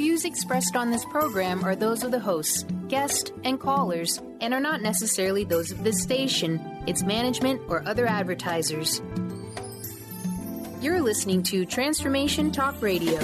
views expressed on this program are those of the hosts, guests, and callers, and are not necessarily those of this station, its management, or other advertisers. You're listening to Transformation Talk Radio.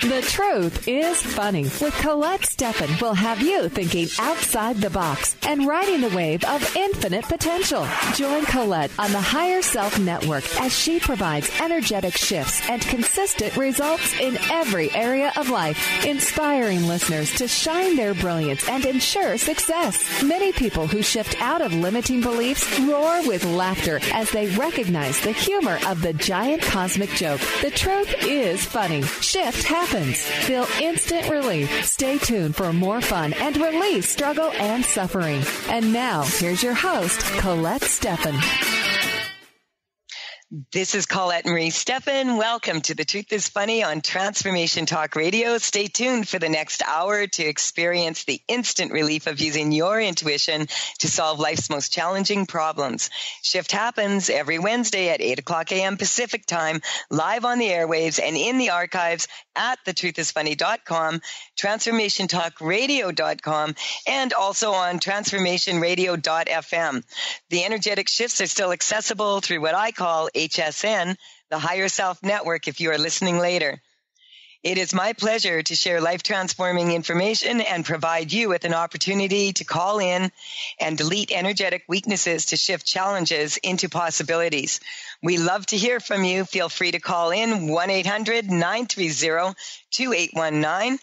The Truth is Funny with Colette Stefan will have you thinking outside the box and riding the wave of infinite potential. Join Colette on the Higher Self Network as she provides energetic shifts and consistent results in every area of life, inspiring listeners to shine their brilliance and ensure success. Many people who shift out of limiting beliefs roar with laughter as they recognize the humor of the giant cosmic joke. The truth is funny. Shift happens. Feel instant relief. Stay tuned for more fun and release struggle and suffering. And now, here's your host, Colette Stefan. This is Colette Marie Stefan. Welcome to The Truth is Funny on Transformation Talk Radio. Stay tuned for the next hour to experience the instant relief of using your intuition to solve life's most challenging problems. Shift happens every Wednesday at 8 o'clock a.m. Pacific time, live on the airwaves and in the archives at thetruthisfunny.com, transformationtalkradio.com, and also on transformationradio.fm. The energetic shifts are still accessible through what I call HSN, the Higher Self Network, if you are listening later. It is my pleasure to share life-transforming information and provide you with an opportunity to call in and delete energetic weaknesses to shift challenges into possibilities. We love to hear from you. Feel free to call in 1-800-930-2819.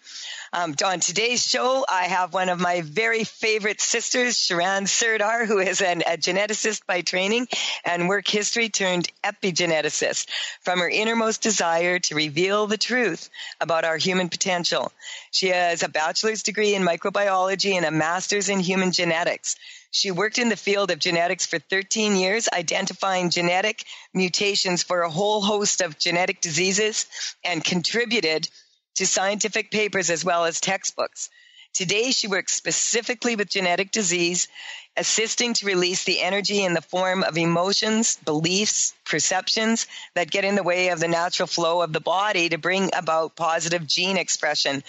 On today's show, I have one of my very favorite sisters, Charan Sirdar, who is a geneticist by training and work history turned epigeneticist, from her innermost desire to reveal the truth about our human potential. She has a bachelor's degree in microbiology and a master's in human genetics. She worked in the field of genetics for 13 years, identifying genetic mutations for a whole host of genetic diseases, and contributed to scientific papers as well as textbooks. Today, she works specifically with genetic disease, assisting to release the energy in the form of emotions, beliefs, perceptions that get in the way of the natural flow of the body to bring about positive gene expression.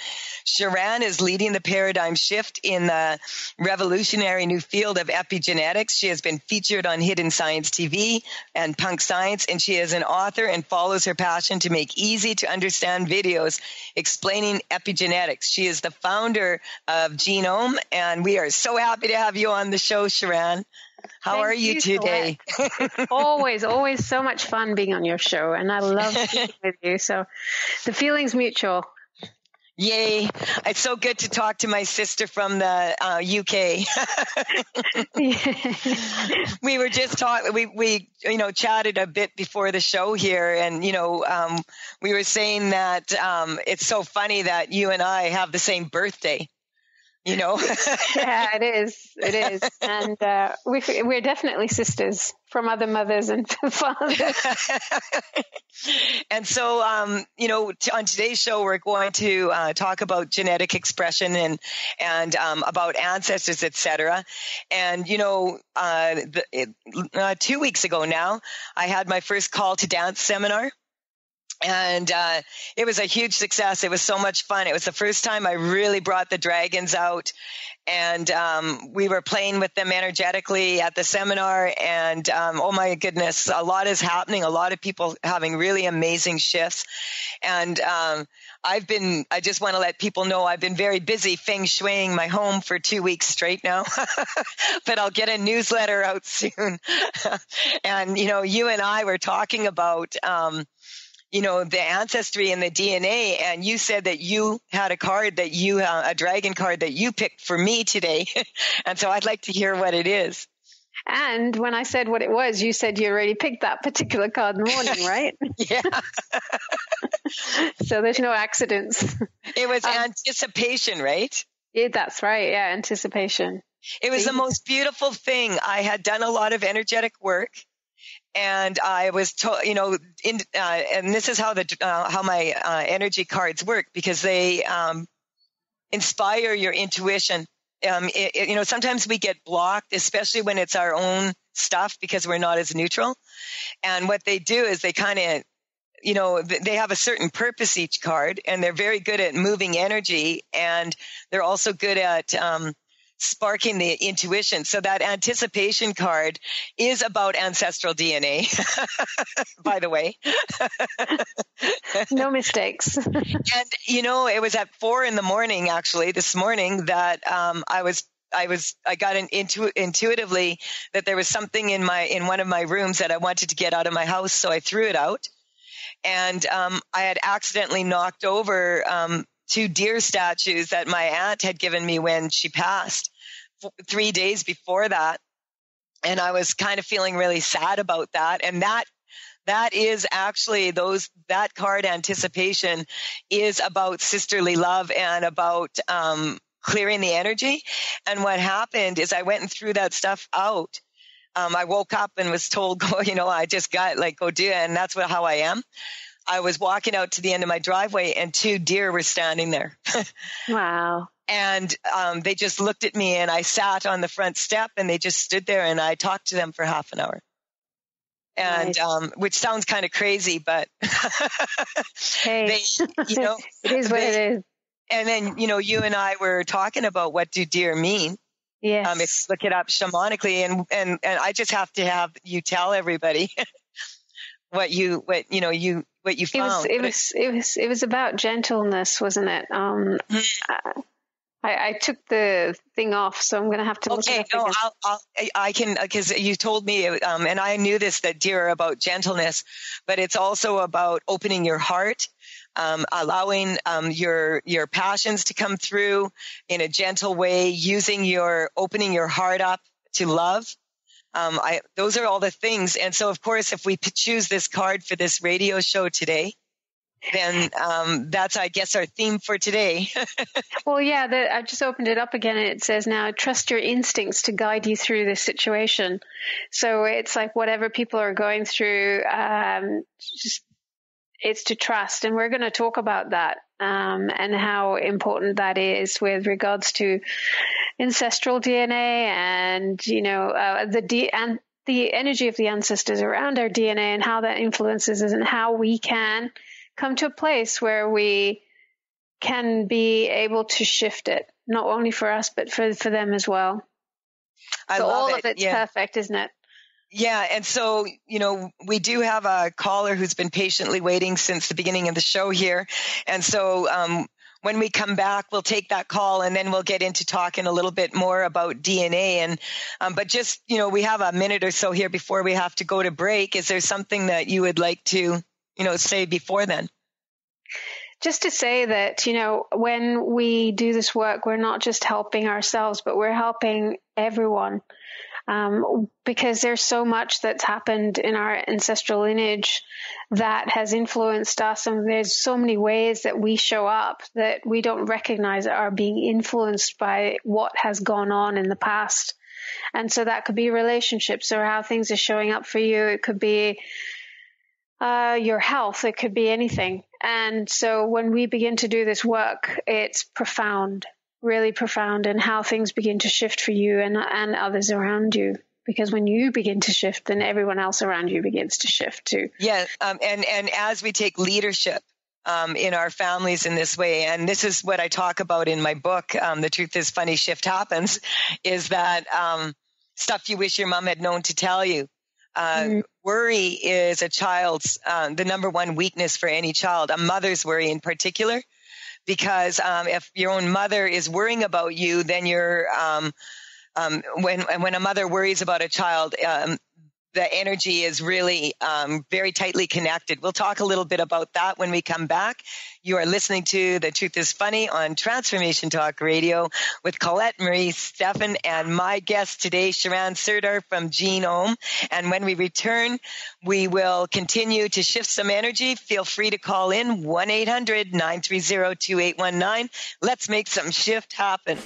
Charan is leading the paradigm shift in the revolutionary new field of epigenetics. She has been featured on Hidden Science TV and Punk Science, and she is an author and follows her passion to make easy to understand videos explaining epigenetics. She is the founder of Genome, and we are so happy to have you on the show, Charan. How are you today? It's always so much fun being on your show, and I love speaking with you. So the feeling's mutual. Yay. It's so good to talk to my sister from the UK. We were just talking, we chatted a bit before the show here, and, we were saying that it's so funny that you and I have the same birthday. Yeah, it is. And we're definitely sisters from other mothers and fathers. And so, on today's show, we're going to talk about genetic expression and about ancestors, etc. And, 2 weeks ago now, I had my first call to dance seminar. And it was a huge success. It was so much fun. It was the first time I really brought the dragons out, and we were playing with them energetically at the seminar. And oh my goodness, a lot is happening. A lot of people having really amazing shifts. And I just want to let people know I've been very busy feng shuiing my home for 2 weeks straight now, but I'll get a newsletter out soon. And, you and I were talking about, the ancestry and the DNA, and you said that you had a dragon card that you picked for me today. And so I'd like to hear what it is. And when I said what it was, you said you already picked that particular card in the morning, right? Yeah. So there's no accidents. It was anticipation, right? Yeah, that's right. Yeah, anticipation. It was the most beautiful thing. I had done a lot of energetic work. And I was told, and this is how my energy cards work, because they inspire your intuition sometimes we get blocked, especially when it's our own stuff, because we're not as neutral. And what they do is they kind of, they have a certain purpose, each card, and they're very good at moving energy, and they're also good at sparking the intuition. So that anticipation card is about ancestral DNA, by the way. No mistakes. And, it was at 4 a.m, actually, this morning, that I got intuitively that there was something in one of my rooms that I wanted to get out of my house. So I threw it out. And I had accidentally knocked over 2 deer statues that my aunt had given me when she passed 3 days before that. And I was kind of feeling really sad about that. And that is actually that card, anticipation, is about sisterly love and about clearing the energy. And what happened is I went and threw that stuff out. I woke up and was told, I just got go do it. And that's how I am. I was walking out to the end of my driveway and 2 deer were standing there. Wow. And they just looked at me, and I sat on the front step, and they just stood there, and I talked to them for half an hour. And, nice. Which sounds kind of crazy, but hey, it is what it is. And then, you and I were talking about what do deer mean. Yes. Look it up shamanically, and I just have to have you tell everybody what you found. It was about gentleness, wasn't it? I took the thing off, so I'm going to have to look it up again. I can, because you told me, and I knew this, that deer are about gentleness, but it's also about opening your heart, allowing your passions to come through in a gentle way, opening your heart up to love. Those are all the things. And so, of course, if we choose this card for this radio show today, then that's, I guess, our theme for today. Well, yeah, I just opened it up again, and it says now, trust your instincts to guide you through this situation. So it's like whatever people are going through, it's to trust. And we're going to talk about that and how important that is with regards to ancestral DNA and, the energy of the ancestors around our DNA and how that influences us and how we can come to a place where we can be able to shift it, not only for us, but for them as well. I love all of it's perfect, isn't it? Yeah. And so, we do have a caller who's been patiently waiting since the beginning of the show here. And so, when we come back, we'll take that call, and then we'll get into talking a little bit more about DNA. And, but just, we have a minute or so here before we have to go to break. Is there something that you would like to say before then? Just to say that, when we do this work, we're not just helping ourselves, but we're helping everyone. Because there's so much that's happened in our ancestral lineage that has influenced us. And there's so many ways that we show up that we don't recognize are being influenced by what has gone on in the past. And so that could be relationships or how things are showing up for you. It could be your health. It could be anything. And so when we begin to do this work, it's profound, really profound, and how things begin to shift for you and others around you. Because when you begin to shift, then everyone else around you begins to shift too. Yeah. And as we take leadership in our families in this way, and this is what I talk about in my book, The Truth is Funny, Shift Happens, is that stuff you wish your mom had known to tell you. Worry is a child's, the number one weakness for any child, a mother's worry in particular, because if your own mother is worrying about you, then you're, when a mother worries about a child, the energy is really very tightly connected. We'll talk a little bit about that when we come back. You are listening to The Truth is Funny on Transformation Talk Radio with Colette Marie Stefan and my guest today, Charan Serdar from Genome. And when we return, we will continue to shift some energy. Feel free to call in 1-800-930-2819. Let's make some shift happen.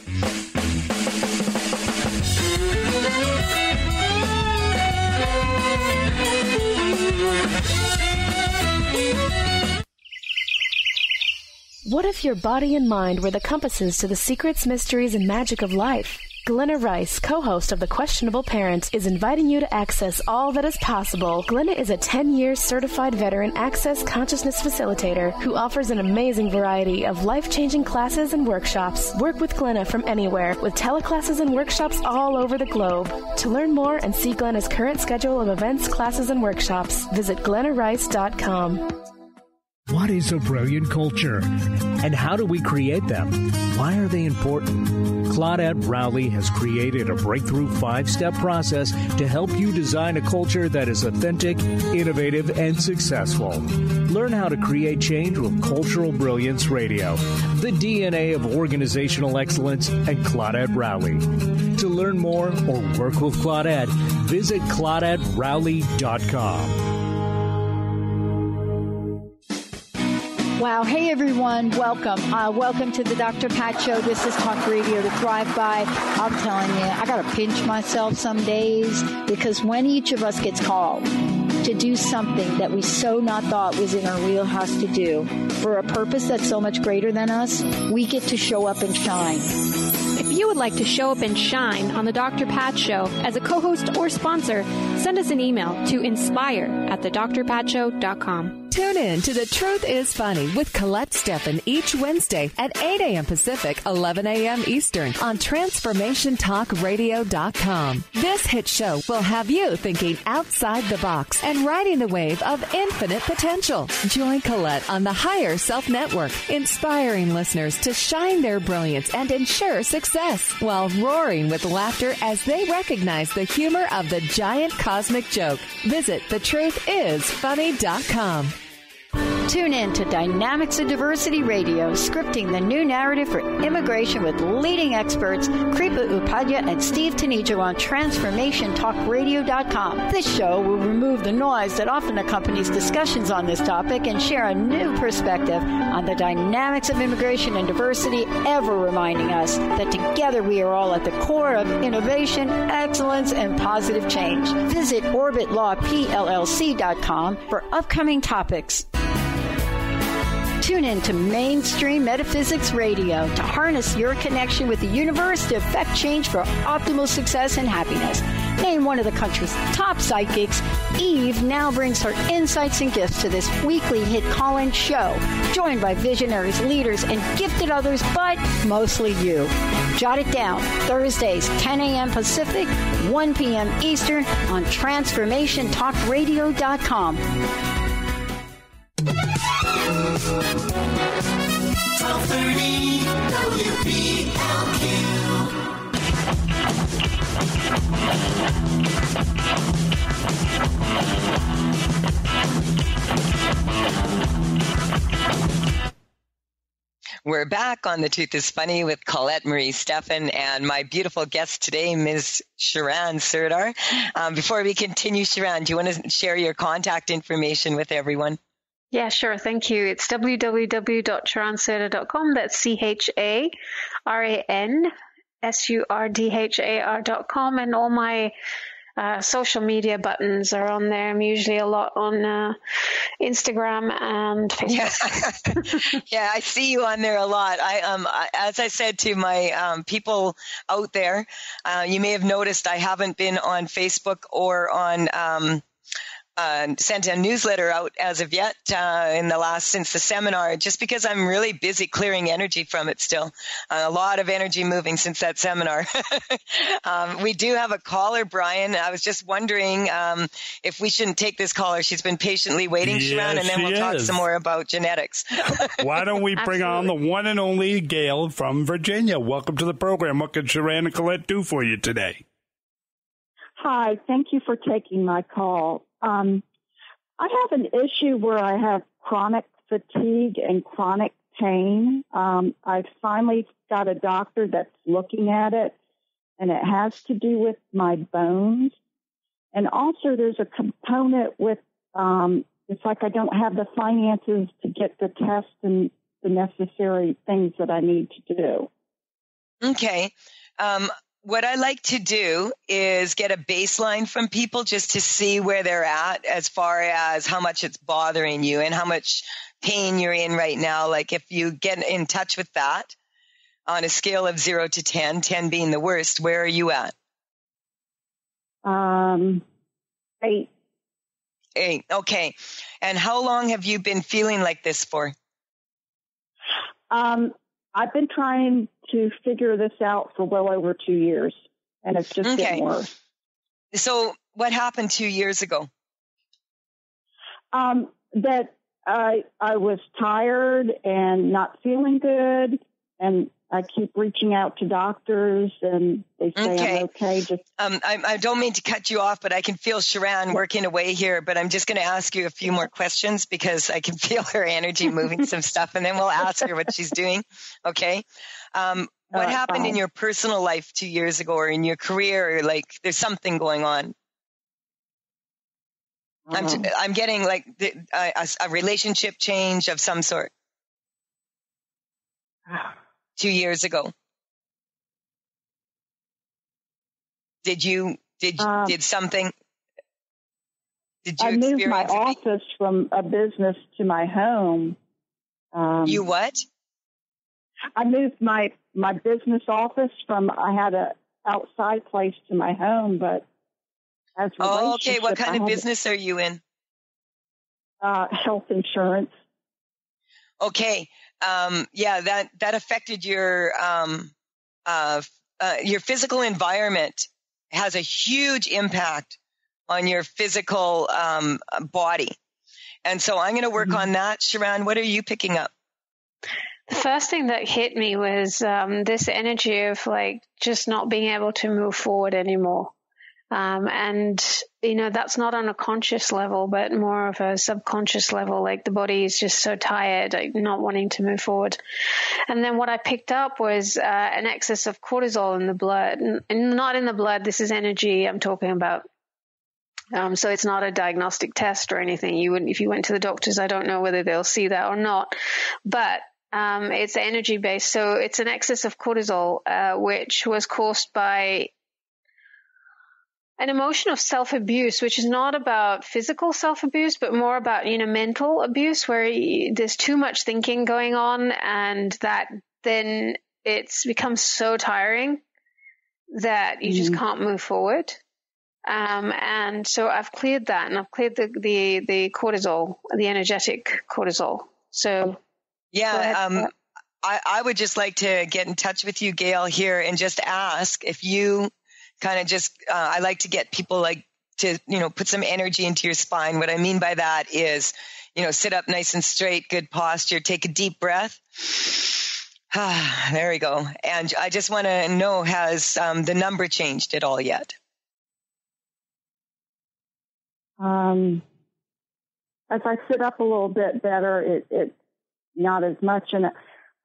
What What if your body and mind were the compasses to the secrets, mysteries, and magic of life? Glenna Rice, co-host of The Questionable Parent, is inviting you to access all that is possible. Glenna is a 10-year certified veteran access consciousness facilitator who offers an amazing variety of life-changing classes and workshops. Work with Glenna from anywhere with teleclasses and workshops all over the globe. To learn more and see Glenna's current schedule of events, classes, and workshops, visit glennarice.com. What is a brilliant culture? And how do we create them? Why are they important? Claudette Rowley has created a breakthrough 5-step process to help you design a culture that is authentic, innovative, and successful. Learn how to create change with Cultural Brilliance Radio, the DNA of organizational excellence, and Claudette Rowley. To learn more or work with Claudette, visit ClaudetteRowley.com. Wow. Hey, everyone. Welcome. Welcome to the Dr. Pat Show. This is Talk Radio to Thrive By. I'm telling you, I got to pinch myself some days because when each of us gets called to do something that we so not thought was in our wheelhouse to do for a purpose that's so much greater than us, we get to show up and shine. If you would like to show up and shine on the Dr. Pat Show as a co-host or sponsor, send us an email to inspire@thedrpatshow.com. Tune in to The Truth is Funny with Colette Stefan each Wednesday at 8 a.m. Pacific, 11 a.m. Eastern on TransformationTalkRadio.com. This hit show will have you thinking outside the box and riding the wave of infinite potential. Join Colette on the Higher Self Network, inspiring listeners to shine their brilliance and ensure success while roaring with laughter as they recognize the humor of the giant cosmic joke. Visit thetruthисfunny.com. Tune in to Dynamics of Diversity Radio, scripting the new narrative for immigration with leading experts Kripa Upadhyaya and Steve Tanijo on TransformationTalkRadio.com. This show will remove the noise that often accompanies discussions on this topic and share a new perspective on the dynamics of immigration and diversity, ever reminding us that together we are all at the core of innovation, excellence, and positive change. Visit OrbitLawPLLC.com for upcoming topics. Tune in to Mainstream Metaphysics Radio to harness your connection with the universe to affect change for optimal success and happiness. Named one of the country's top psychics, Eve now brings her insights and gifts to this weekly hit call-in show, joined by visionaries, leaders, and gifted others, but mostly you. Jot it down. Thursdays, 10 a.m. Pacific, 1 p.m. Eastern on TransformationTalkRadio.com. 1230 WPLQ. We're back on The Truth is Funny with Colette Marie Stefan and my beautiful guest today, Ms. Charan Serdar. Before we continue, Charan, do you want to share your contact information with everyone? Yeah, sure. Thank you. It's www.charanserdar.com. That's CHARANSURDHAR.com. And all my social media buttons are on there. I'm usually a lot on Instagram and Facebook. Yeah, I see you on there a lot. As I said to my people out there, you may have noticed I haven't been on Facebook or on sent a newsletter out as of yet since the seminar, just because I'm really busy clearing energy from it still. A lot of energy moving since that seminar. We do have a caller, Brian. I was just wondering if we shouldn't take this caller. She's been patiently waiting, Sharon, and then we'll talk some more about genetics. Why don't we bring on the one and only Gail from Virginia? Welcome to the program. What can Sharon and Colette do for you today? Hi, thank you for taking my call. I have an issue where I have chronic fatigue and chronic pain. I've finally got a doctor that's looking at it, and it has to do with my bones. And also there's a component with, it's like I don't have the finances to get the tests and the necessary things that I need to do. Okay. what I like to do is get a baseline from people just to see where they're at as far as how much it's bothering you and how much pain you're in right now. Like if you get in touch with that on a scale of 0 to 10, 10 being the worst, where are you at? 8. 8. Okay. And how long have you been feeling like this for? I've been trying to figure this out for well over 2 years, and it's just getting worse. So what happened 2 years ago? That I was tired and not feeling good, and I keep reaching out to doctors, and they say I'm okay. Just I don't mean to cut you off, but I can feel Charan working away here. But I'm just going to ask you a few more questions because I can feel her energy moving some stuff, and then we'll ask her what she's doing. Okay. What happened in your personal life 2 years ago, or in your career? Or like, there's something going on. I'm getting like a relationship change of some sort. 2 years ago. Did something? Did you I moved my office from a business to my home. You what? I moved my business office from, I had a outside place to my home, but as okay. What kind of business are you in? Health insurance. Okay. That affected your physical environment has a huge impact on your physical body. And so I'm going to work on that. Charan, what are you picking up? The first thing that hit me was this energy of like just not being able to move forward anymore. And, that's not on a conscious level, but more of a subconscious level. Like the body is just so tired, like not wanting to move forward. And then what I picked up was an excess of cortisol in the blood, and not in the blood. This is energy I'm talking about. So it's not a diagnostic test or anything. If you went to the doctors, I don't know whether they'll see that or not, but it's energy based. So it's an excess of cortisol, which was caused by an emotion of self-abuse, which is not about physical self-abuse, but more about, mental abuse, where there's too much thinking going on, and that then it's becomes so tiring that you just can't move forward. And so I've cleared that, and I've cleared the cortisol, the energetic cortisol. So I would just like to get in touch with you, Gail, here, and just ask if you kind of just, I like to get people like to, put some energy into your spine. What I mean by that is, sit up nice and straight, good posture, take a deep breath. There we go. And I just want to know, has the number changed at all yet? As I sit up a little bit better, it's not as much. And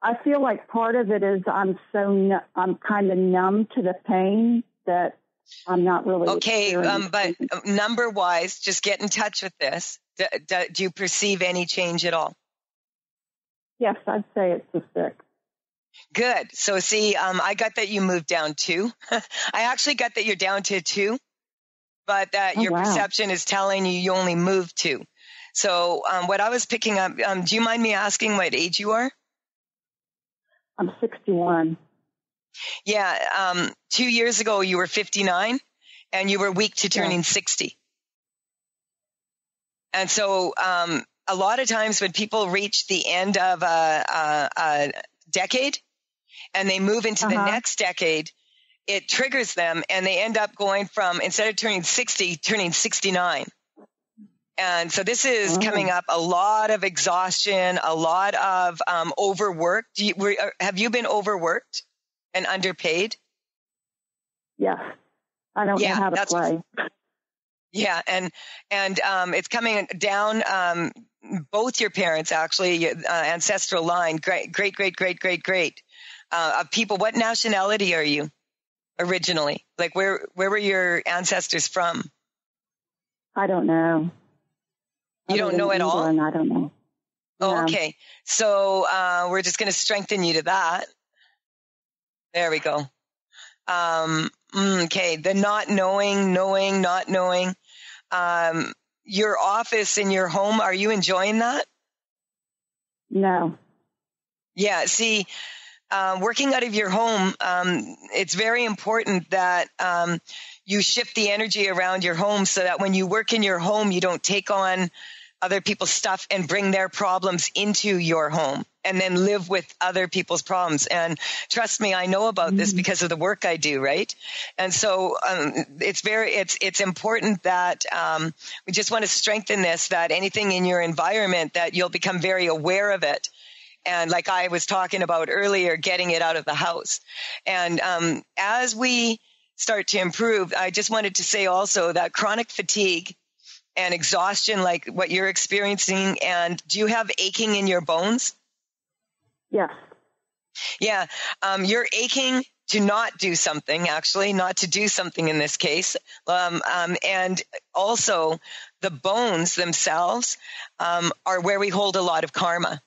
I feel like part of it is I'm kind of numb to the pain that I'm not really. Okay, but number-wise, just get in touch with this. Do you perceive any change at all? Yes, I'd say it's a 6. Good. So see, I got that you moved down 2. I actually got that you're down to 2, but that your perception is telling you only moved 2. So what I was picking up, do you mind me asking what age you are? I'm 61. Yeah. 2 years ago, you were 59 and you were weak to turning 60. And so a lot of times when people reach the end of a decade and they move into the next decade, it triggers them and they end up going from, instead of turning 60, turning 69. And so this is coming up, a lot of exhaustion, a lot of overwork. Have you been overworked and underpaid? Yes. I don't know how to play. Yeah. And it's coming down, both your parents, actually, ancestral line, great, of people. What nationality are you originally? Like where were your ancestors from? I don't know. You don't know at all? I don't know. Oh, okay. So we're just going to strengthen you to that. There we go. Okay. The not knowing, not knowing. Your office in your home, are you enjoying that? No. Yeah. See, working out of your home, it's very important that you shift the energy around your home so that when you work in your home, you don't take on other people's stuff and bring their problems into your home and then live with other people's problems. And trust me, I know about this because of the work I do, right? And so it's important that we just want to strengthen this, that anything in your environment, that you'll become very aware of it. And like I was talking about earlier, getting it out of the house. And as we start to improve, I just wanted to say also that chronic fatigue and exhaustion, like what you're experiencing, and do you have aching in your bones? Yes. Yeah. You're aching to not do something, actually, not to do something in this case. And also the bones themselves are where we hold a lot of karma.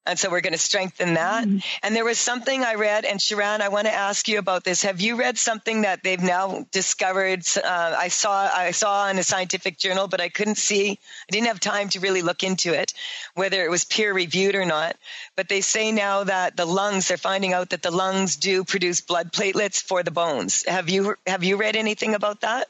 And so we're going to strengthen that. And there was something I read, and Charan, I want to ask you about this. Have you read something that they've now discovered? I saw in a scientific journal, but I didn't have time to really look into it, whether it was peer reviewed or not. But they say now that they're finding out that the lungs do produce blood platelets for the bones. Have you read anything about that?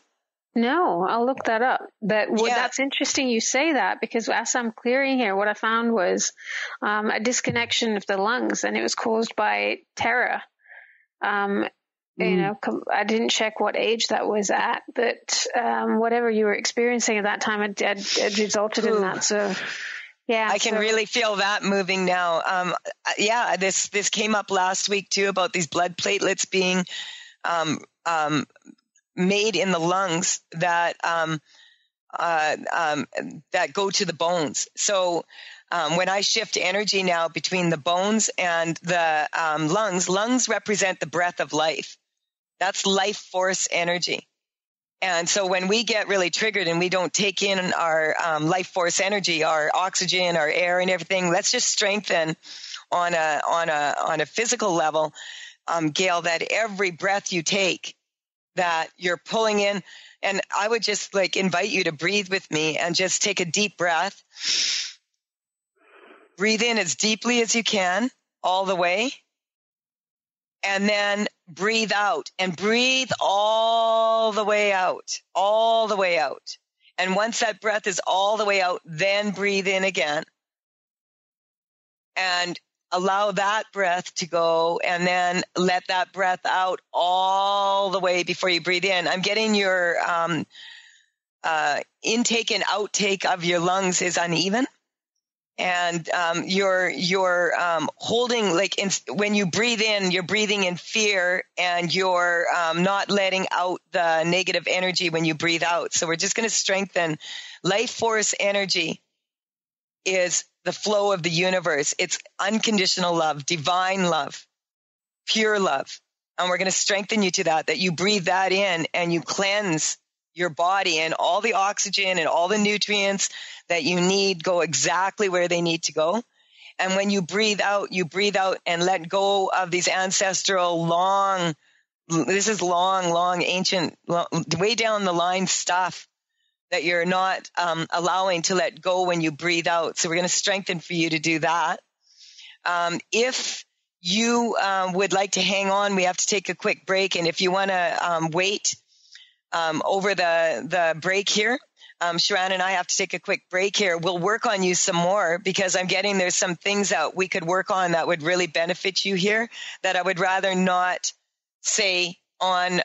No, I'll look that up. That's interesting you say that, because as I'm clearing here, what I found was a disconnection of the lungs, and it was caused by terror. I didn't check what age that was at, but whatever you were experiencing at that time, it resulted in that. So, yeah. I can really feel that moving now. This came up last week too, about these blood platelets being made in the lungs that go to the bones. So when I shift energy now between the bones and the lungs represent the breath of life. That's life force energy. And so when we get really triggered and we don't take in our life force energy, our oxygen, our air, and everything, let's just strengthen on a physical level, Gail, that every breath you take, that you're pulling in. And I would just invite you to breathe with me and just take a deep breath. Breathe in as deeply as you can, all the way. And then breathe out, and breathe all the way out, all the way out. And once that breath is all the way out, then breathe in again. And allow that breath to go, and then let that breath out all the way before you breathe in. I'm getting your intake and outtake of your lungs is uneven. And you're holding, when you breathe in, you're breathing in fear, and you're not letting out the negative energy when you breathe out. So we're just going to strengthen. Life force energy is the flow of the universe. It's unconditional love, divine love, pure love. And we're going to strengthen you to that you breathe that in and you cleanse your body, and all the oxygen and all the nutrients that you need go exactly where they need to go. And when you breathe out and let go of these ancestral long, ancient, way down the line stuff that you're not allowing to let go when you breathe out. So we're going to strengthen for you to do that. If you would like to hang on, we have to take a quick break. And if you want to wait over the break here, Charan and I have to take a quick break here. We'll work on you some more, because I'm getting there's some things that we could work on that would really benefit you here that I would rather not say on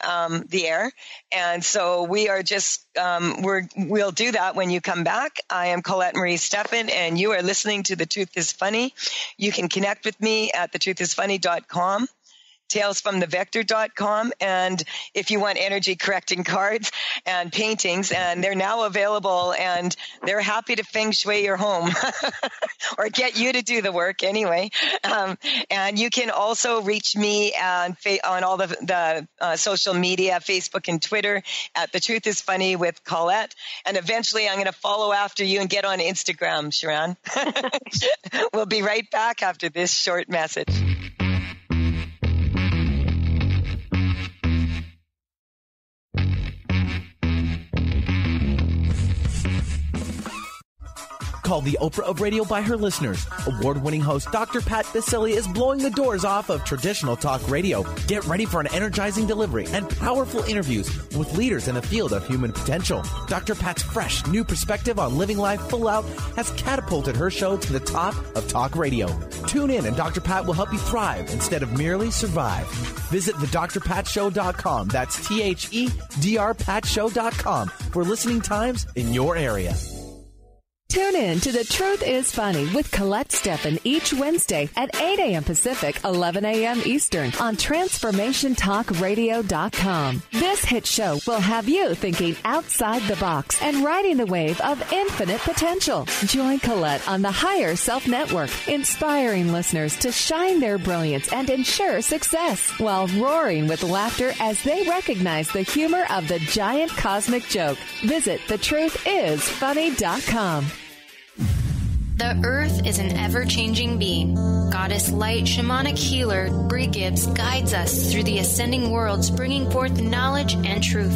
the air. And so we are just, we'll do that when you come back. I am Colette Marie Stefan, and you are listening to The Truth is Funny. You can connect with me at thetruthисfunny.com. talesfromthevector.com. And if you want energy correcting cards and paintings, and they're now available, and they're happy to feng shui your home or get you to do the work anyway. And you can also reach me on all the social media, Facebook and Twitter at The Truth is Funny with Colette. And eventually I'm going to follow after you and get on Instagram, Charan. We'll be right back after this short message. Called the Oprah of radio by her listeners, award-winning host Dr. Pat Baccili is blowing the doors off of traditional talk radio. Get ready for an energizing delivery and powerful interviews with leaders in the field of human potential. Dr. Pat's fresh, new perspective on living life full out has catapulted her show to the top of talk radio. Tune in and Dr. Pat will help you thrive instead of merely survive. Visit thedrpatshow.com. That's THEDRPatShow.com for listening times in your area. Tune in to The Truth is Funny with Colette Stefan each Wednesday at 8 a.m. Pacific, 11 a.m. Eastern on TransformationTalkRadio.com. This hit show will have you thinking outside the box and riding the wave of infinite potential. Join Colette on the Higher Self Network, inspiring listeners to shine their brilliance and ensure success while roaring with laughter as they recognize the humor of the giant cosmic joke. Visit thetruthisfunny.com. The Earth is an ever-changing being. Goddess Light, shamanic healer Bree Gibbs guides us through the ascending worlds, bringing forth knowledge and truth.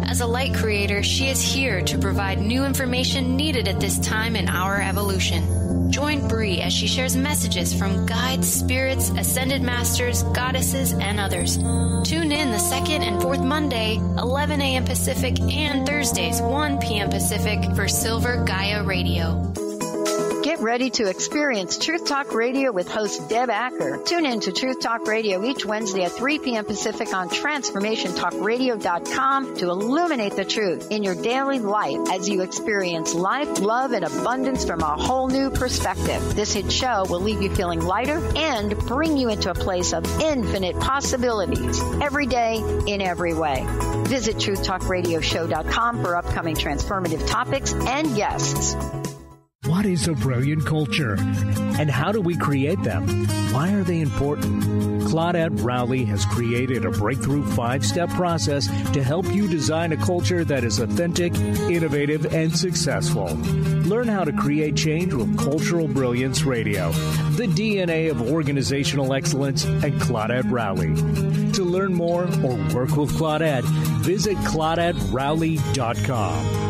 As a light creator, she is here to provide new information needed at this time in our evolution. Join Bree as she shares messages from guides, spirits, ascended masters, goddesses, and others. Tune in the second and fourth Monday, 11 a.m. Pacific, and Thursdays, 1 p.m. Pacific for Silver Gaia Radio. Get ready to experience Truth Talk Radio with host Deb Acker. Tune in to Truth Talk Radio each Wednesday at 3 p.m. Pacific on TransformationTalkRadio.com to illuminate the truth in your daily life as you experience life, love, and abundance from a whole new perspective. This hit show will leave you feeling lighter and bring you into a place of infinite possibilities every day in every way. Visit TruthTalkRadioshow.com for upcoming transformative topics and guests. What is a brilliant culture? And how do we create them? Why are they important? Claudette Rowley has created a breakthrough 5-step process to help you design a culture that is authentic, innovative, and successful. Learn how to create change with Cultural Brilliance Radio, the DNA of organizational excellence, and Claudette Rowley. To learn more or work with Claudette, visit ClaudetteRowley.com.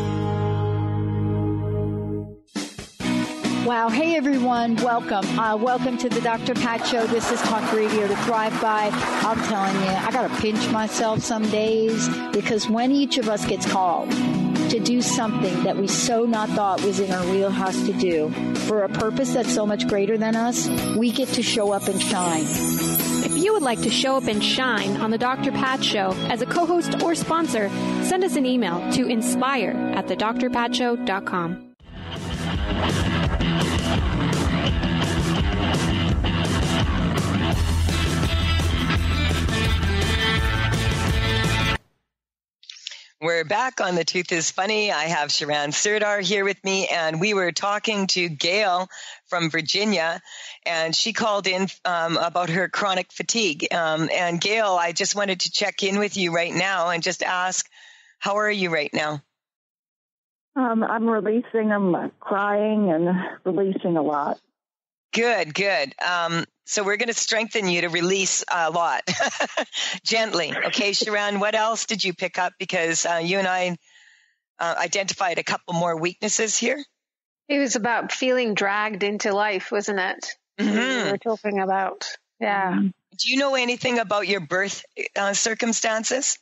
Wow. Hey, everyone. Welcome. Welcome to the Dr. Pat Show. This is Talk Radio to Thrive By. I'm telling you, I got to pinch myself some days because when each of us gets called to do something that we so not thought was in our wheelhouse to do for a purpose that's so much greater than us, we get to show up and shine. If you would like to show up and shine on the Dr. Pat Show as a co-host or sponsor, send us an email to inspire@thedrpatshow.com. We're back on The Truth is Funny. I have Charan Surdar here with me, and we were talking to Gail from Virginia, and she called in about her chronic fatigue. And Gail, I just wanted to check in with you right now and just ask, how are you right now? I'm releasing. I'm crying and releasing a lot. Good. So we're going to strengthen you to release a lot gently. Okay, Charan, what else did you pick up? Because you and I identified a couple more weaknesses here. It was about feeling dragged into life, wasn't it? Mm-hmm. We were talking about. Yeah. Do you know anything about your birth circumstances,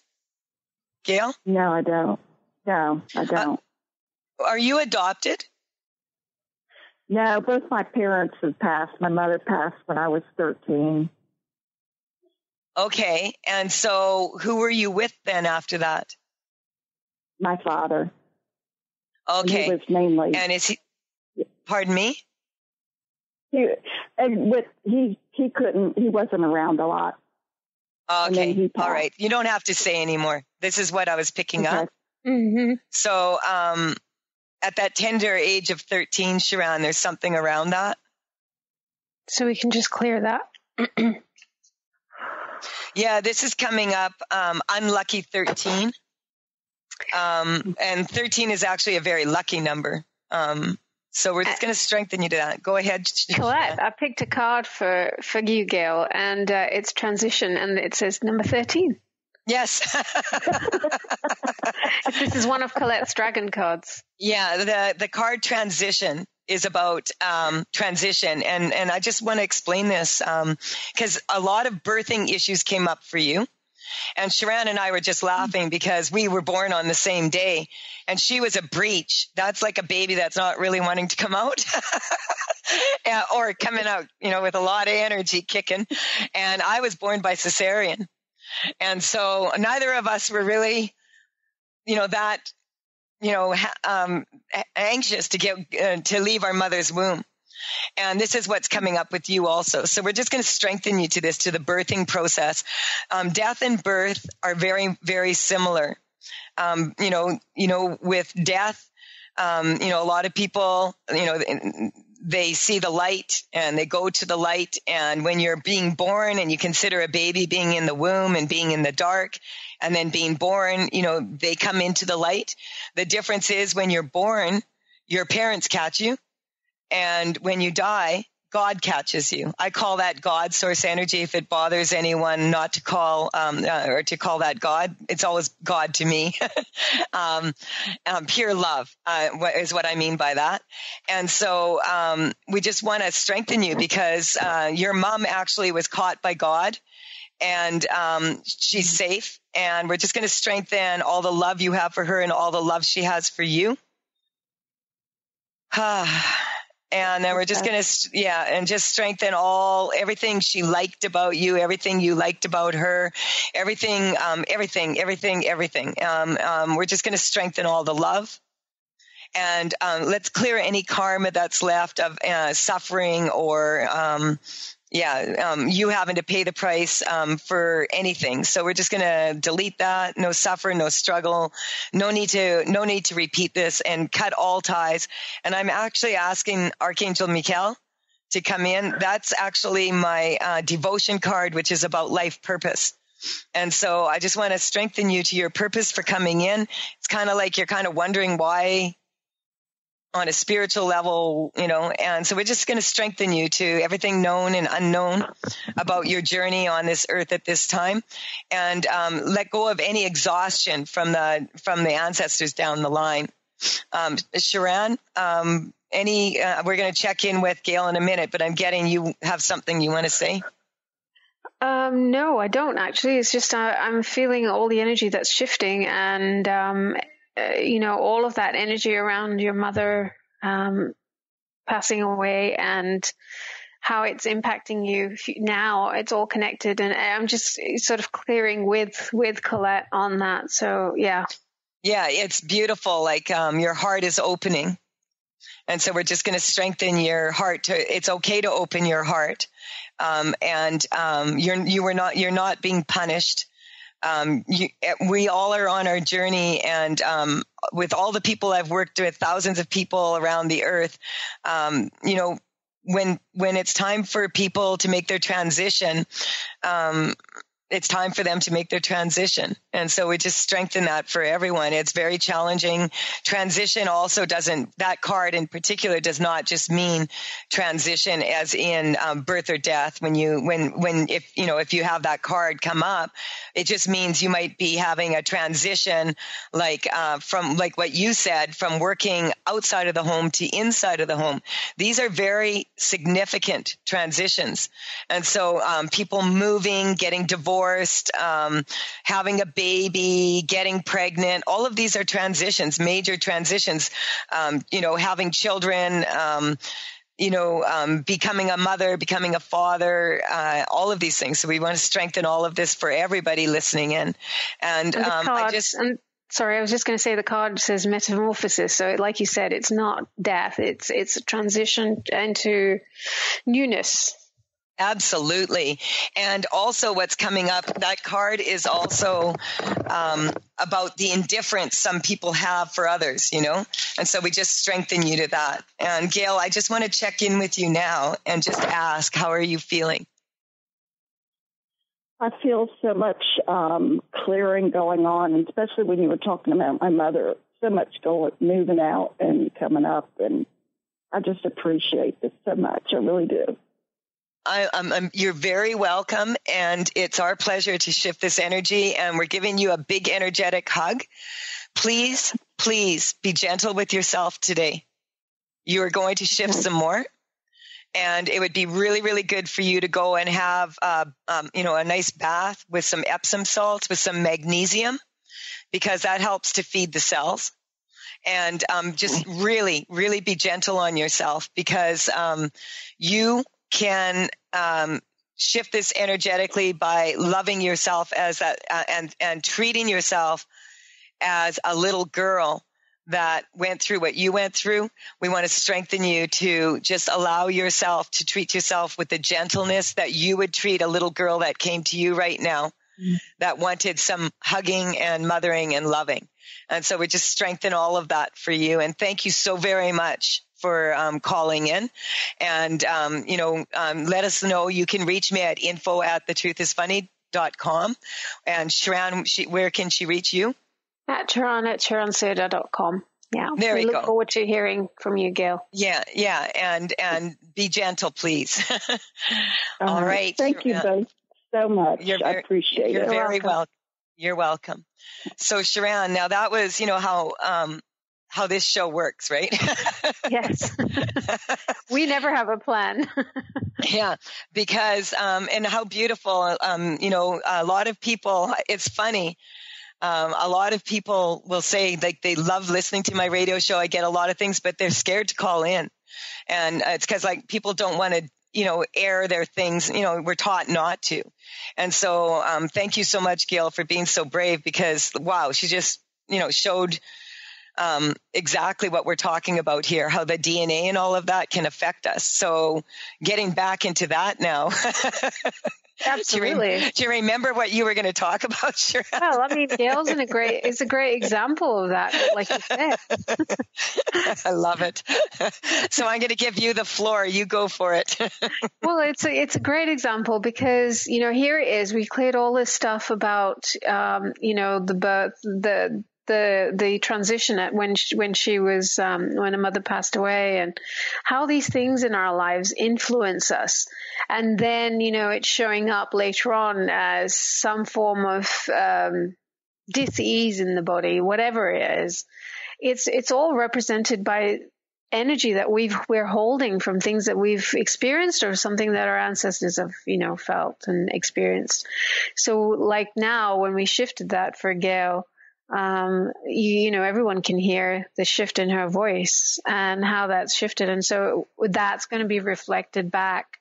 Gail? No, I don't. No, I don't. Are you adopted? No, both my parents have passed. My mother passed when I was 13. Okay. And so who were you with then after that? My father. Okay. And he was mainly. And is he, pardon me? He wasn't around a lot. Okay. All right. You don't have to say anymore. This is what I was picking up. Mm-hmm. So, at that tender age of 13, Charan, there's something around that? So we can just clear that. Yeah, this is coming up, unlucky 13. And 13 is actually a very lucky number. So we're just going to strengthen you to that. Go ahead. Colette, I picked a card for you, Gail, and it's transition, and it says number 13. Yes. This is one of Colette's dragon cards. Yeah, the card transition is about transition. And I just want to explain this because a lot of birthing issues came up for you. And Charan and I were just laughing because we were born on the same day, and she was a breech. That's like a baby that's not really wanting to come out or coming out, with a lot of energy kicking. And I was born by cesarean. And so neither of us were really, anxious to get to leave our mother's womb. And this is what's coming up with you also. So we're just going to strengthen you to the birthing process. Death and birth are very, very similar. With death, a lot of people, they see the light and they go to the light. And when you're being born and you consider a baby being in the womb and being in the dark and then being born, they come into the light. The difference is when you're born, your parents catch you. And when you die, God catches you. I call that God source energy. If it bothers anyone not to call, or to call that God, it's always God to me. Pure love, is what I mean by that. And so, we just want to strengthen you because, your mom actually was caught by God and, she's safe. And we're just going to strengthen all the love you have for her and all the love she has for you. And then we're just going to, and just strengthen everything she liked about you, everything you liked about her, everything. We're just going to strengthen all the love. And let's clear any karma that's left of suffering or, you having to pay the price for anything. So we're just going to delete that. No suffer, no struggle, no need to repeat this, and cut all ties. And I'm actually asking Archangel Michael to come in. That's actually my devotion card, which is about life purpose. And so I just want to strengthen you to your purpose for coming in. It's kind of like you're kind of wondering why on a spiritual level, and so we're just going to strengthen you to everything known and unknown about your journey on this earth at this time, and let go of any exhaustion from the ancestors down the line. Charan, we're going to check in with Gail in a minute, but I'm getting you have something you want to say. No, I don't actually. It's just I'm feeling all the energy that's shifting, and all of that energy around your mother passing away and how it's impacting you now. It's all connected, and I'm just sort of clearing with Colette on that. So yeah, it's beautiful. Like your heart is opening, and so we're just going to strengthen your heart. It's okay to open your heart, and you're not being punished. We all are on our journey, and with all the people I've worked with, thousands of people around the earth, when it's time for people to make their transition, it's time for them to make their transition. And so we just strengthen that for everyone. It's very challenging. Transition also that card in particular does not just mean transition as in birth or death. If you have that card come up, it just means you might be having a transition from what you said, from working outside of the home to inside of the home. These are very significant transitions. And so people moving, getting divorced, having a baby, getting pregnant, all of these are transitions, major transitions, having children, becoming a mother, becoming a father, all of these things. So we want to strengthen all of this for everybody listening in. And I was just going to say the card says metamorphosis. So like you said, it's not death. It's a transition into newness. Absolutely. And also what's coming up, that card is also about the indifference some people have for others, and so we just strengthen you to that. And Gail, I just want to check in with you now and just ask, how are you feeling? I feel so much clearing going on, especially when you were talking about my mother, so much moving out and coming up, and I just appreciate this so much. I really do. You're very welcome, and it's our pleasure to shift this energy, and we're giving you a big energetic hug. Please, please be gentle with yourself today. you are going to shift some more. And it would be really, really good for you to go and have, a nice bath with some Epsom salts, with some magnesium, because that helps to feed the cells. And just really, really be gentle on yourself, because you can shift this energetically by loving yourself as and treating yourself as a little girl that went through what you went through. We want to strengthen you to just allow yourself to treat yourself with the gentleness that you would treat a little girl that came to you right now, that wanted some hugging and mothering and loving. And so we just strengthen all of that for you. And thank you so very much for calling in. And, let us know. You can reach me at info@thetruthisfunny.com. And Charan, where can she reach you? At Charan@charanserda.com. Yeah. There you go. Look forward to hearing from you, Gail. Yeah. And be gentle, please. All right. Thank you both so much. I appreciate it. You're very welcome. You're welcome. So Charan, now that was, how this show works, right? Yes. We never have a plan. Yeah, because, and how beautiful, a lot of people, it's funny. A lot of people will say like they love listening to my radio show. I get a lot of things, but they're scared to call in. And it's because like people don't want to, air their things, we're taught not to. And so, thank you so much, Gail, for being so brave, because wow, she just, showed, exactly what we're talking about here, how the DNA and all of that can affect us. So getting back into that now. Absolutely. Do you remember what you were going to talk about, Charan? Well, I mean, Gail's it's a great example of that, like you said. I love it. So I'm going to give you the floor. You go for it. Well, it's a great example because, here it is. We cleared all this stuff about, the birth, the transition at when she was when a mother passed away, and how these things in our lives influence us, and then it's showing up later on as some form of dis-ease in the body, whatever it is. It's all represented by energy that we're holding from things that we've experienced or something that our ancestors have felt and experienced. So like now when we shifted that for Gail, everyone can hear the shift in her voice and how that's shifted. And so that's going to be reflected back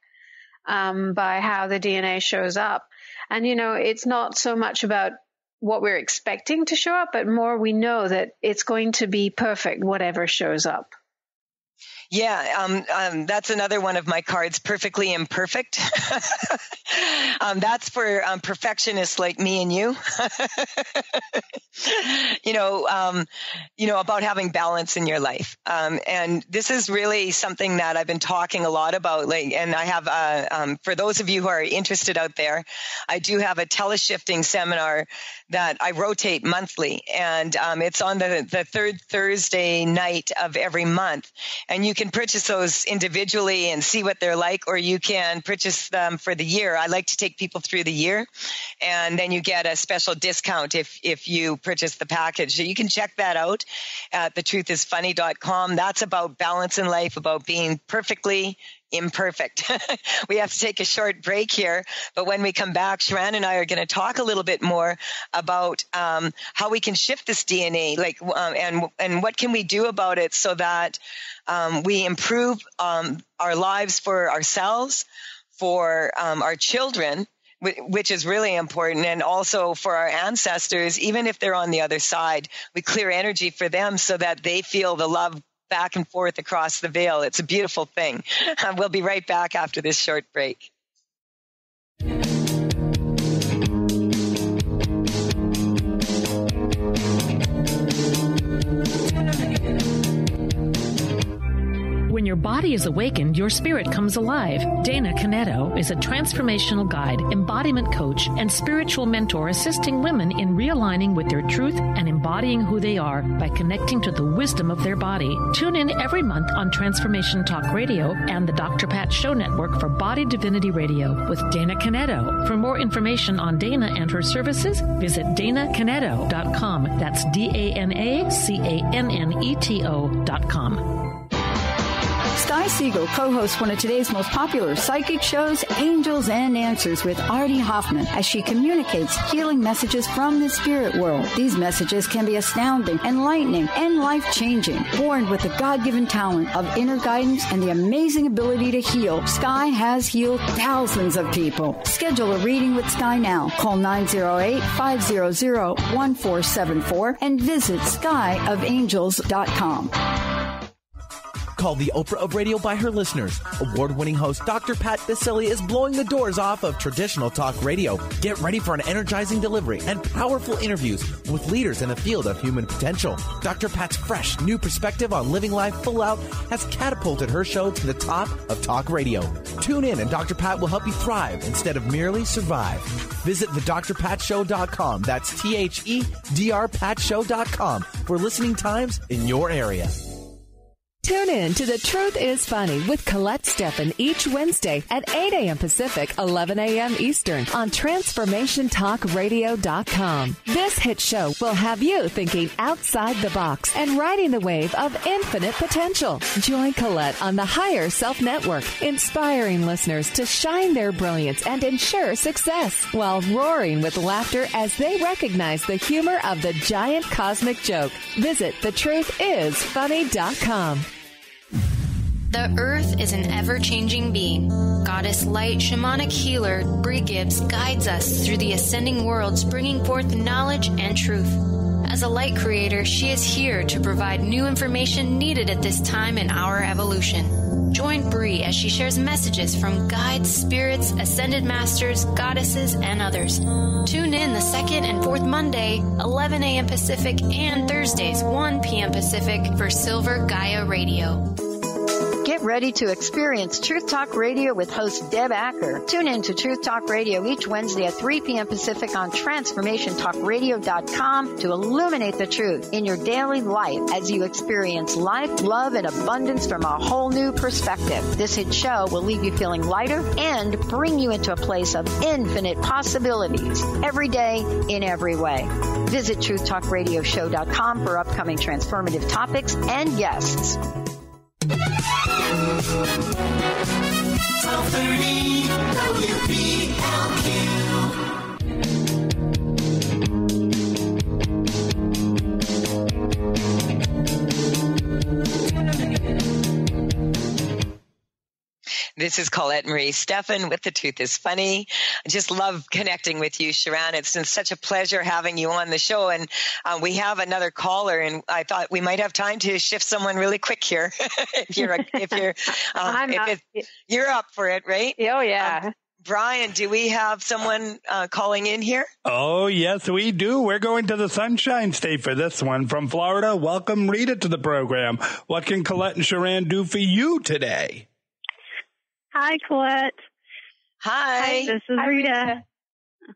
by how the DNA shows up. And, it's not so much about what we're expecting to show up, but more we know that it's going to be perfect, whatever shows up. Yeah, that's another one of my cards, perfectly imperfect. That's for perfectionists like me and you. About having balance in your life. And this is really something that I've been talking a lot about. And I have, for those of you who are interested out there, I do have a teleshifting seminar that I rotate monthly. And it's on the third Thursday night of every month. And you can purchase those individually and see what they're like, or you can purchase them for the year. I like to take people through the year, and then you get a special discount if you purchase the package. So you can check that out at thetruthisfunny.com. That's about balance in life, about being perfectly imperfect. We have to take a short break here, but when we come back, Charan and I are going to talk a little bit more about how we can shift this DNA, and what can we do about it so that we improve our lives for ourselves, for our children, which is really important, and also for our ancestors, even if they're on the other side. We clear energy for them so that they feel the love back and forth across the veil. It's a beautiful thing. We'll be right back after this short break. When your body is awakened, your spirit comes alive. Dana Canetto is a transformational guide, embodiment coach, and spiritual mentor assisting women in realigning with their truth and embodying who they are by connecting to the wisdom of their body. Tune in every month on Transformation Talk Radio and the Dr. Pat Show Network for Body Divinity Radio with Dana Canetto. For more information on Dana and her services, visit danacanetto.com. That's DANACANNETO.com. Sky Siegel co-hosts one of today's most popular psychic shows, Angels and Answers, with Artie Hoffman, as she communicates healing messages from the spirit world. These messages can be astounding, enlightening, and life-changing. Born with the God-given talent of inner guidance and the amazing ability to heal, Sky has healed thousands of people. Schedule a reading with Sky now. Call 908-500-1474 and visit skyofangels.com. Called the Oprah of Radio by her listeners, award-winning host Dr. Pat Baccili is blowing the doors off of traditional talk radio. Get ready for an energizing delivery and powerful interviews with leaders in the field of human potential. Dr. Pat's fresh, new perspective on living life full out has catapulted her show to the top of talk radio. Tune in and Dr. Pat will help you thrive instead of merely survive. Visit thedrpatshow.com. That's THEDRPatshow.com for listening times in your area. Tune in to The Truth is Funny with Colette Stefan each Wednesday at 8 a.m. Pacific, 11 a.m. Eastern on TransformationTalkRadio.com. This hit show will have you thinking outside the box and riding the wave of infinite potential. Join Colette on the Higher Self Network, inspiring listeners to shine their brilliance and ensure success while roaring with laughter as they recognize the humor of the giant cosmic joke. Visit thetruthисfunny.com. The Earth is an ever-changing being. Goddess Light Shamanic Healer Bree Gibbs guides us through the ascending worlds, bringing forth knowledge and truth. As a light creator, she is here to provide new information needed at this time in our evolution. Join Bree as she shares messages from guides, spirits, ascended masters, goddesses, and others. Tune in the second and fourth Monday, 11 a.m. Pacific, and Thursdays, 1 p.m. Pacific for Silver Gaia Radio. Get ready to experience Truth Talk Radio with host Deb Acker. Tune in to Truth Talk Radio each Wednesday at 3 p.m. Pacific on TransformationTalkRadio.com to illuminate the truth in your daily life as you experience life, love, and abundance from a whole new perspective. This hit show will leave you feeling lighter and bring you into a place of infinite possibilities every day in every way. Visit TruthTalkRadioshow.com for upcoming transformative topics and guests. 1230 This is Colette Marie Stefan with The Truth is Funny. I just love connecting with you, Charan. It's been such a pleasure having you on the show. And we have another caller, and I thought we might have time to shift someone really quick here. You're up for it, right? Oh, yeah. Brian, do we have someone calling in here? Oh, yes, we do. We're going to the Sunshine State for this one. From Florida, welcome Rita to the program. What can Colette and Charan do for you today? Hi, Colette. Hi. This is Rita.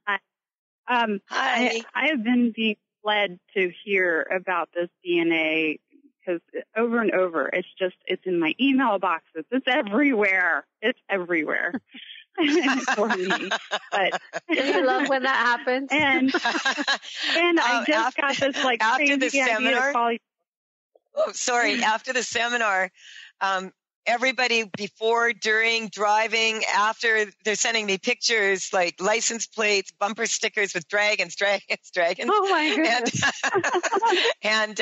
Hi. Hi. I have been being led to hear about this DNA because over and over, it's in my email boxes. It's everywhere. It's everywhere. For me. But you love when that happens. And I just got this after the seminar. Mm-hmm. After the seminar, everybody before, during, driving, after, they're sending me pictures like license plates, bumper stickers with dragons. Oh my goodness. And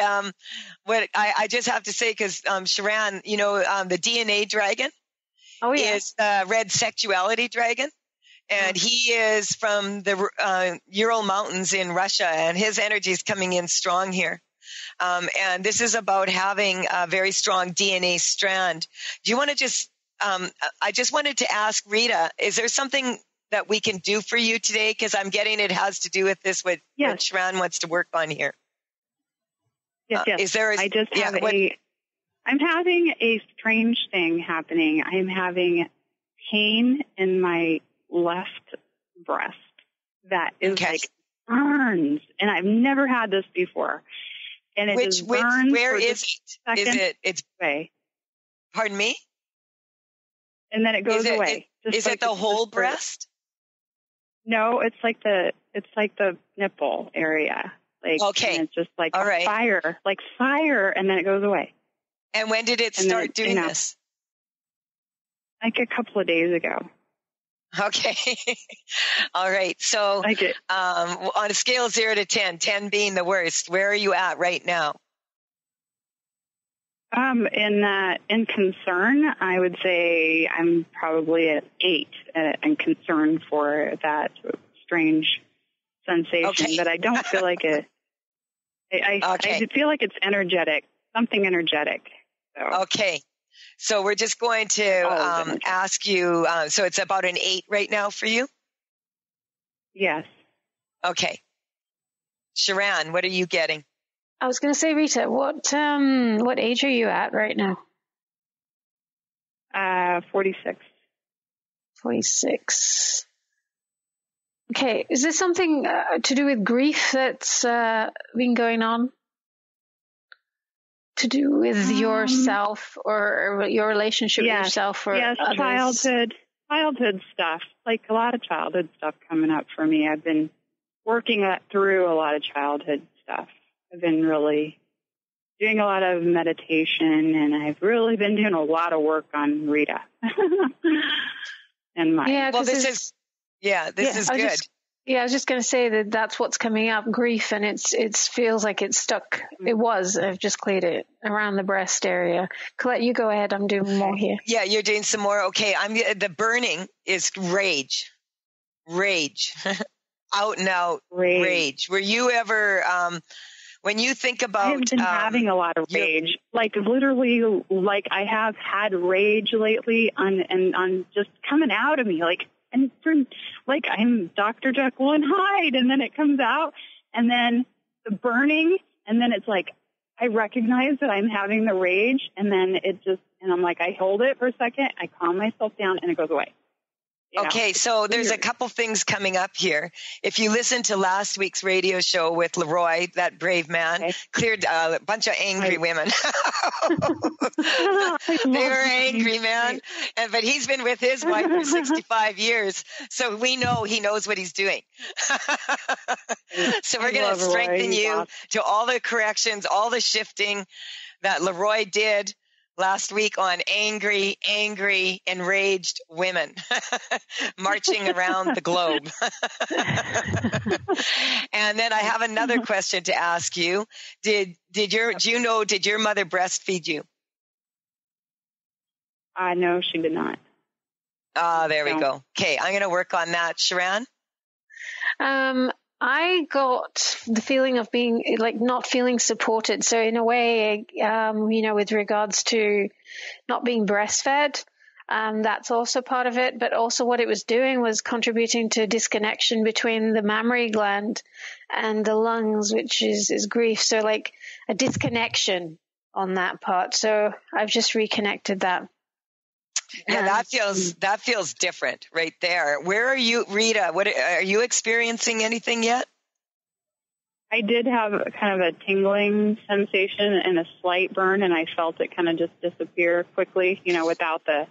what I just have to say, because Charan, the DNA dragon is the red sexuality dragon. And he is from the Ural Mountains in Russia, and his energy is coming in strong here. And this is about having a very strong DNA strand. Do you want to just, I just wanted to ask Rita, is there something that we can do for you today? Because I'm getting it has to do with this, what Charan wants to work on here. Yes. Is there I'm having a strange thing happening. I'm having pain in my left breast that is burns. And I've never had this before. And it just burns. Where is it? Is it? It's way. Pardon me? And then it goes away. Is it the whole breast? No, it's like the nipple area. And it's just like fire, and then it goes away. And when did it start doing this? like a couple of days ago. Okay. All right. So on a scale of 0 to 10, 10 being the worst, where are you at right now? In concern, I would say I'm probably at 8 in concern for that strange sensation, but I don't feel like it. I feel like it's energetic, something energetic. So. Okay. So we're just going to ask you, so it's about an 8 right now for you? Yes. Okay. Charan, what are you getting? I was going to say, Rita, what age are you at right now? 46. 46. Okay. Is this something to do with grief that's been going on? To do with yourself or your relationship with yourself or others? Childhood stuff, like a lot of childhood stuff coming up for me. I've been working through a lot of childhood stuff. I've been really doing a lot of meditation, and I've really been doing a lot of work on Rita. And this is good. I was just going to say that that's what's coming up, grief, and it feels like it's stuck. It was. I've just cleared it around the breast area. Colette, you go ahead. I'm doing more here. Yeah, you're doing some more. Okay, the burning is rage, out and out rage. Were you ever, when you think about, I've been having a lot of rage, like literally, like I have had rage lately on just coming out of me, and like I'm Dr. Jekyll and Hyde, and then it comes out, and then the burning, and then it's like I recognize that I'm having the rage, and then and I'm like, I hold it for a second, I calm myself down, and it goes away. Okay, so there's a couple things coming up here. If you listen to last week's radio show with Leroy, that brave man, cleared a bunch of angry women. They were angry, man. But he's been with his wife for 65 years, so we know he knows what he's doing. So we're going to strengthen you to all the corrections, all the shifting that Leroy did last week on angry, enraged women marching around the globe. And then I have another question to ask you. Did your mother breastfeed you? No, she did not. There we go. Okay, I'm going to work on that. Charan? I got the feeling of being not feeling supported. So in a way, with regards to not being breastfed, that's also part of it. But also what it was doing was contributing to disconnection between the mammary gland and the lungs, which is grief. So like a disconnection on that part. So I've just reconnected that. Yeah, that feels different right there. Where are you, Rita? Are you experiencing anything yet? I did have kind of a tingling sensation and a slight burn, and I felt it kind of just disappear quickly, without the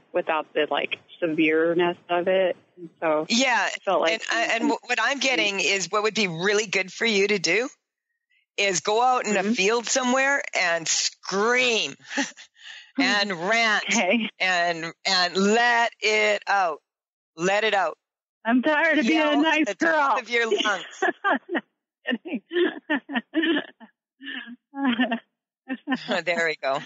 like severeness of it. And so yeah, I felt like and what I'm getting is what would be really good for you to do is go out in a field somewhere and scream. And rant and let it out. Let it out. I'm tired of being a nice girl. At the top of your lungs. There we go.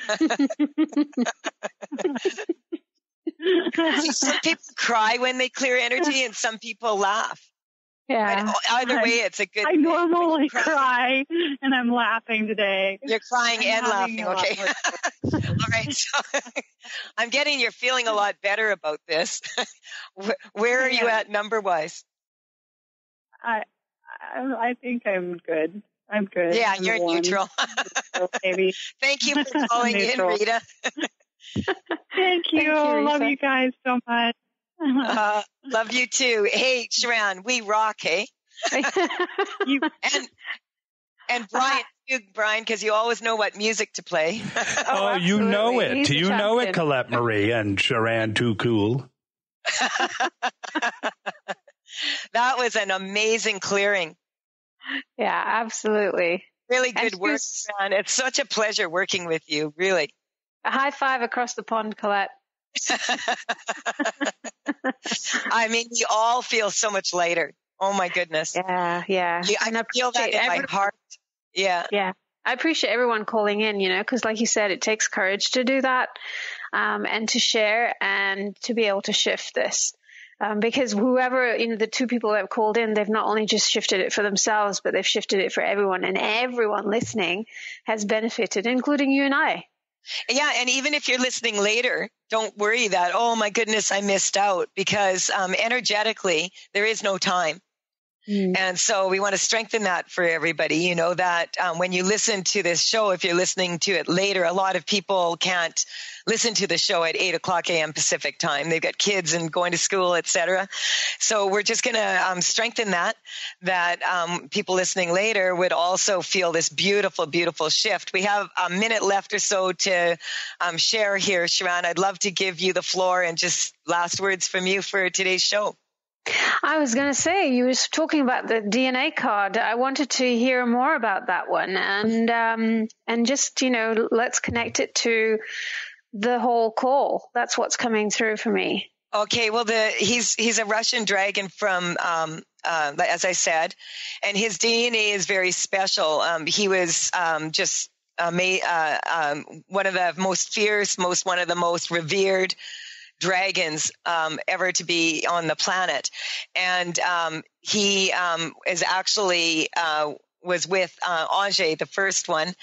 See, some people cry when they clear energy, and some people laugh. Yeah. But either way, it's a good I normally cry, and I'm laughing today. You're crying and laughing, okay. All right. So I'm getting you're feeling a lot better about this. Where are you at number-wise? I think I'm good. I'm good. Yeah, you're neutral. Maybe. Thank you for calling in, Rita. Thank you. Love you guys so much. Love you too. Hey, Charan, we rock, hey? And Brian, because you always know what music to play. Oh, you know it. You know it, Colette Marie and Charan, too cool. That was an amazing clearing. Yeah, absolutely. Really good work, Charan. It's such a pleasure working with you, really. A high five across the pond, Colette. I mean, we all feel so much lighter. Oh my goodness. Yeah. I feel that in my heart. Yeah. I appreciate everyone calling in, because like you said, it takes courage to do that, and to share and to be able to shift this. Because whoever, the two people that have called in, they've not only just shifted it for themselves, but they've shifted it for everyone, and everyone listening has benefited, including you and I. Yeah. And even if you're listening later, don't worry that, oh my goodness, I missed out, because energetically there is no time. And so we want to strengthen that for everybody, that when you listen to this show, if you're listening to it later, a lot of people can't listen to the show at 8:00 a.m. Pacific time. They've got kids and going to school, etc. So we're just going to strengthen that people listening later would also feel this beautiful, beautiful shift. We have a minute left or so to share here. Charan, I'd love to give you the floor and just last words from you for today's show. I was going to say, you were talking about the DNA card. I wanted to hear more about that one, and just, let's connect it to the whole call. That's what's coming through for me. Okay. Well, he's a Russian dragon from, as I said, and his DNA is very special. He was, just, one of the most fierce, one of the most revered dragons ever to be on the planet. And he is actually was with Angers, the first one,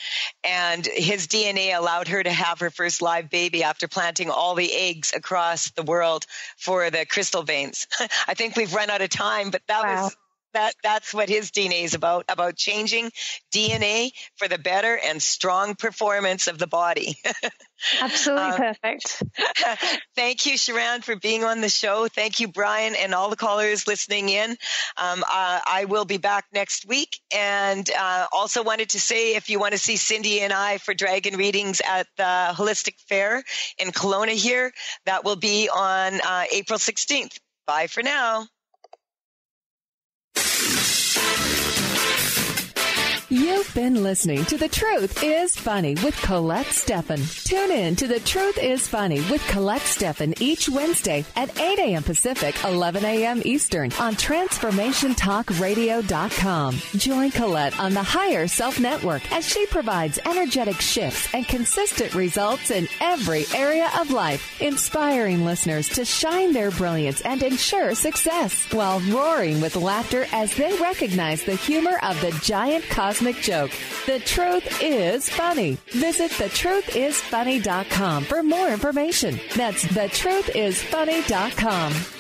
and his DNA allowed her to have her first live baby after planting all the eggs across the world for the crystal veins. I think we've run out of time, but that's what his DNA is about changing DNA for the better and strong performance of the body. Absolutely perfect. Thank you, Charan, for being on the show. Thank you, Brian, and all the callers listening in. I will be back next week. And also wanted to say, if you want to see Cindy and I for dragon readings at the Holistic Fair in Kelowna here, that will be on April 16th. Bye for now. You've been listening to The Truth is Funny with Colette Stefan. Tune in to The Truth is Funny with Colette Stefan each Wednesday at 8 a.m. Pacific, 11 a.m. Eastern on TransformationTalkRadio.com. Join Colette on the Higher Self Network as she provides energetic shifts and consistent results in every area of life, inspiring listeners to shine their brilliance and ensure success while roaring with laughter as they recognize the humor of the giant cosmic joke. The Truth is Funny. Visit thetruthisfunny.com for more information. That's thetruthisfunny.com.